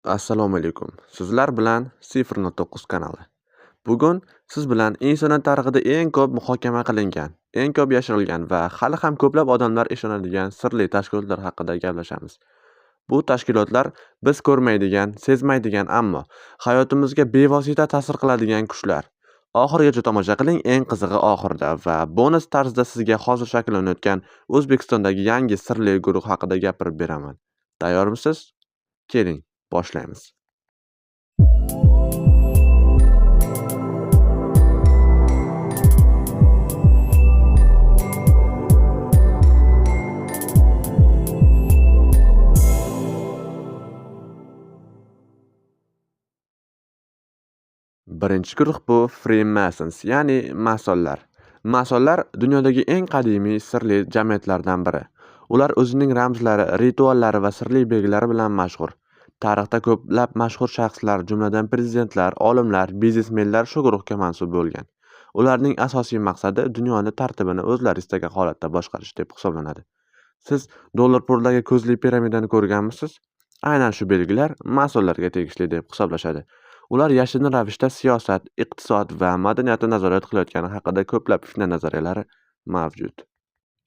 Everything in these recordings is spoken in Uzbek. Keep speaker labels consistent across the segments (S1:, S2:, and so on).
S1: Assalomu alaykum. Sizlar bilan 0.9 kanali. Bugun siz bilan insoniyat tarixida eng ko'p muhokama qilingan, eng ko'p yashirilgan va hali ham ko'plab odamlar ishonadigan sirli tashkilotlar haqida gaplashamiz. Bu tashkilotlar biz ko'rmaydigan, sezmaydigan, ammo hayotimizga bevosita ta'sir qiladigan kuchlar. Oxirigacha tomosha qiling, eng qizig'i oxirida va bonus tarzda sizga hozir shakllanayotgan O'zbekistondagi yangi sirli guruh haqida gapirib beraman. Tayyormisiz? Keling, boshlaymiz. Birinchi guruh bu Freemasons, ya'ni masonlar. Masonlar dunyodagi eng qadimiy sirli jamiyatlardan biri. Ular o'zining ramzlari, rituallari va sirli belgilari bilan mashhur. Tarixda ko'plab mashhur shaxslar, jumladan prezidentlar, olimlar, biznesmenlar shu guruhga mansub bo'lgan. Ularning asosiy maqsadi dunyoni tartibini o'zlari istagan holatda boshqarish deb hisoblanadi. Siz dollar purdagi ko'zli piramidani ko'rganmisiz? Aynan shu belgilar masonlarga tegishli deb hisoblashadi. Ular yashirin ravishda siyosat, iqtisod va madaniyatni nazorat qilayotgani haqida ko'plab fitna nazariyalari mavjud.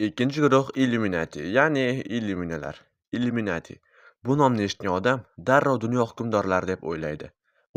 S1: Ikkinchi guruh Illuminati, ya'ni Illyuminalar. Illuminati. Bu nomni eshitgan odam darrov dunyo hukmdorlari deb o'ylaydi.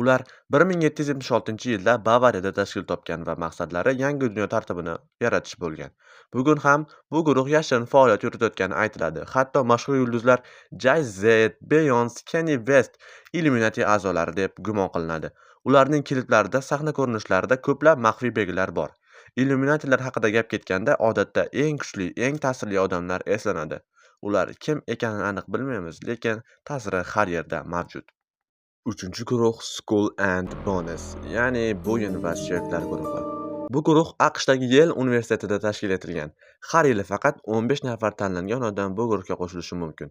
S1: Ular 1776-yilda Bavariyada tashkil topgan va maqsadlari yangi dunyo tartibini yaratish bo'lgan. Bugun ham bu guruh yashirin faoliyat yuritayotgani aytiladi. Hatto mashhur yulduzlar Jay-Z, Beyonce, Kanye West Illuminati a'zolari deb gumon qilinadi. Ularning kliplarida, sahna ko'rinishlarida ko'plab maxfiy belgilar bor. Illyuminatilar haqida gap ketganda odatda eng kuchli, eng ta'sirli odamlar eslanadi. Ular kim ekanini aniq bilmaymiz, lekin ta'siri har yerda mavjud. Uchinchi guruh Skull and Bones, ya'ni bo'yin va suyaklar guruhi. Bu guruh AQShdagi Yale universitetida tashkil etilgan. Har yili faqat 15 nafar tanlangan odam bu guruhga qo'shilishi mumkin.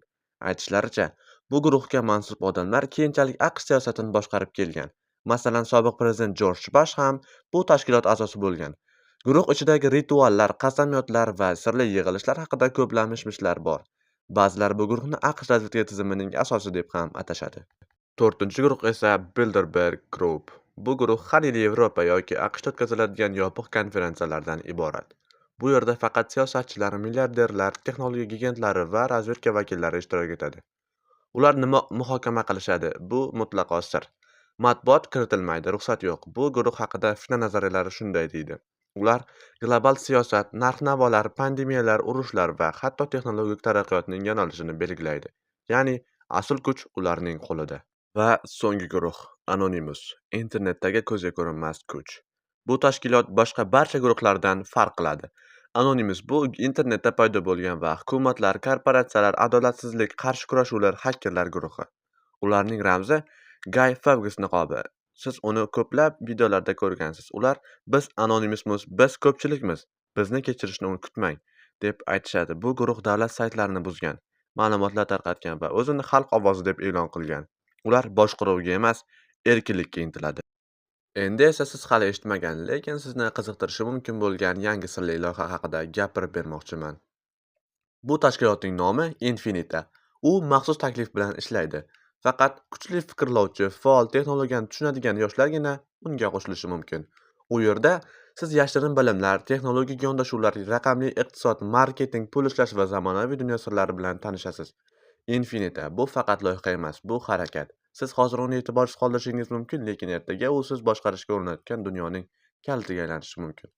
S1: Aytishlaricha, bu guruhga mansub odamlar keyinchalik AQSh siyosatini boshqarib kelgan. Masalan, sobiq prezident Jorj Bush ham bu tashkilot a'zosi bo'lgan. Guruh ichidagi rituallar, qasamyodlar va sirli yig'ilishlar haqida ko'plab mish-mishlar bor. Ba'zilar bu guruhni AQSh razvedka tizimining asosi deb ham atashadi. To'rtinchi guruh esa Bilderberg Group. Bu guruh har yili Yevropa yoki AQShda o'tkaziladigan yopiq konferensiyalardan iborat. Bu yerda faqat siyosatchilar, milliarderlar, texnologiya gigantlari va razvedka vakillari ishtirok etadi. Ular nima muhokama qilishadi? Bu mutlaqo sir. Matbuot kiritilmaydi, ruxsat yo'q. Bu guruh haqida fitna nazariyalari shunday deydi. Ular global siyosat, narx-navolar, pandemiyalar, urushlar va hatto texnologik taraqqiyotning yo'nalishini belgilaydi. Ya'ni asl kuch ularning qo'lida. Va so'nggi guruh Anonymous, internetdagi ko'zga ko'rinmas kuch. Bu tashkilot boshqa barcha guruhlardan farq qiladi. Anonymous bu internetda paydo bo'lgan va hukumatlar, korporatsiyalar, adolatsizlik, qarshi kurashuvlar, xakerlar guruhi. Ularning ramzi Guy Fawkes niqobi. Siz uni ko'plab videolarda ko'rgansiz. Ular biz anonymousmiz, biz ko'pchilikmiz, bizni kechirishni kutmang deb aytishadi. Bu guruh davlat saytlarini buzgan, ma'lumotlar tarqatgan va o'zini xalq ovozi deb e'lon qilgan. Ular boshqaruvga emas, erkinlikka intiladi. Endi esa siz hali eshitmagan, lekin sizni qiziqtirishi mumkin bo'lgan yangi sirli loyiha haqida gapirib bermoqchiman. Bu tashkilotning nomi Infinita. U maxsus taklif bilan ishlaydi. Faqat kuchli fikrlovchi, faol, texnologiyani tushunadigan yoshlargina unga qo'shilishi mumkin. U yerda siz yashirin bilimlar, texnologik yondashuvlar, raqamli iqtisod, marketing, pul ishlash va zamonaviy dunyo sirlari bilan tanishasiz. Infinita bu faqat loyiha emas, bu harakat. Siz hozir uni e'tiborsiz qoldirishingiz mumkin, lekin ertaga u siz boshqarishga urinayotgan dunyoning kalitiga aylanishi mumkin.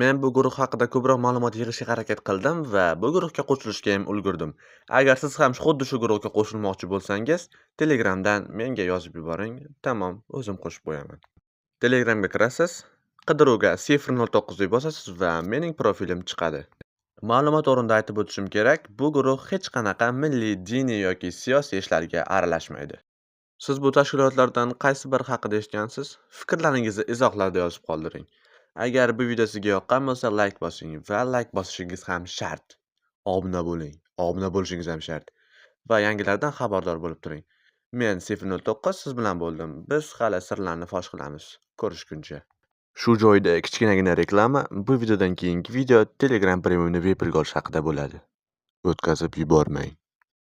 S1: Men bu guruh haqida ko'proq ma'lumot yig'ishga harakat qildim va bu guruhga qo'shilishga ham ulgurdim. Agar siz ham xuddi shu guruhga qo'shilmoqchi bo'lsangiz, Telegramdan menga yozib yuboring. Tamom, o'zim qo'shib qo'yaman. Telegramga kirasiz, qidiruvga 009 deb bosasiz va mening profilim chiqadi. Ma'lumot o'rinda aytib o'tishim kerak, bu guruh hech qanaqa milliy, diniy yoki siyosiy ishlarga aralashmaydi. Siz bu tashkilotlardan qaysi biri haqida eshitgansiz? Fikrlaringizni izohlarda yozib qoldiring. Agar bu video sizga yoqqan bo'lsa, like bosing va like bosishingiz ham shart. Obuna bo'ling. Obuna bo'lishingiz ham shart. Va yangilardan xabardor bo'lib turing. Men 009 siz bilan bo'ldim. Biz hali sirlarni fosh qilamiz. Ko'rishguncha. Shu joyda kichkinagina reklama. Bu videodan keyingi video Telegram Premiumni bepulga olish haqida bo'ladi. O'tkazib yubormang.